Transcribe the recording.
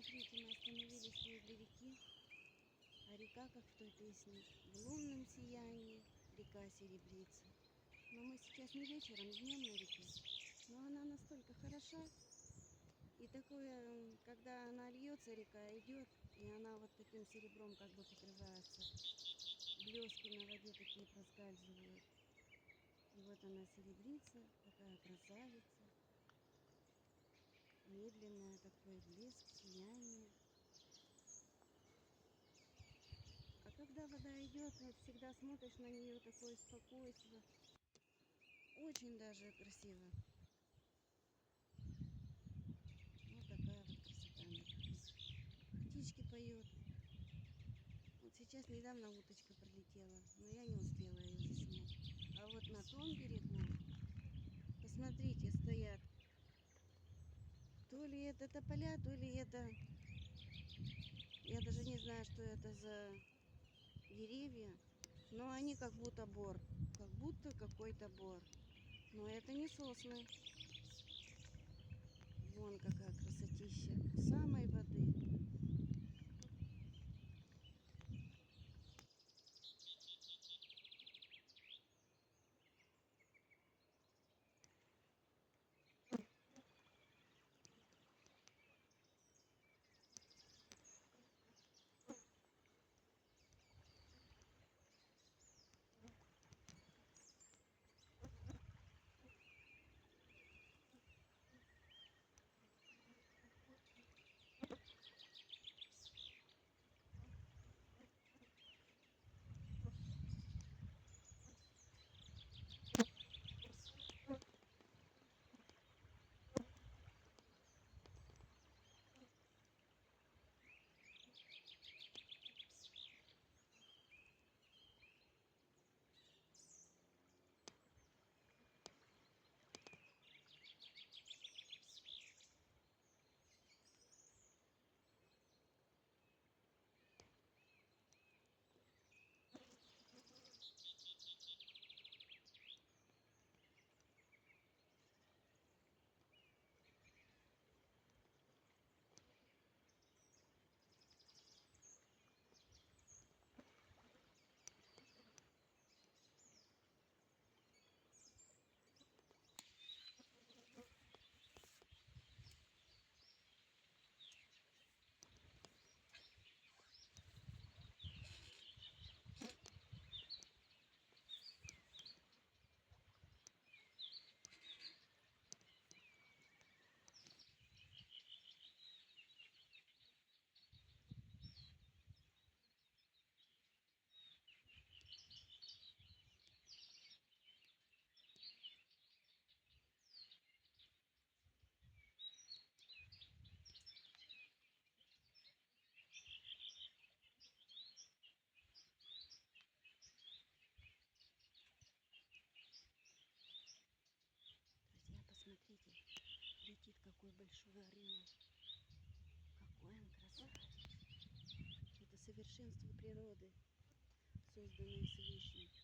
смотрите, мы остановились возле реки, а река, как в той песне, в лунном сиянии река серебрится. Но мы сейчас не вечером, днем на реке, но она настолько хороша, и такое, когда она льется, река идет, и она вот таким серебром как бы покрывается, блески на воде такие проскальзывают. И вот она серебрится, такая красавица, медленное такой блеск, сияние. А когда вода идет, вот всегда смотришь на нее, такое спокойствие. Очень даже красиво. Вот такая вот красота на реке. Птички поют. Вот сейчас недавно уточка пролетела, но я не успела ее заснять. А вот на том берегу, посмотрите, стоят. То ли это тополя, то ли это... Я даже не знаю, что это за деревья. Но они как будто бор. Как будто какой-то бор. Но это не сосны. Вон какая красотища. У самой воды. Друзья, посмотрите, летит какой большой орел. Какой он красавец. Это совершенство природы, созданное Всевышним.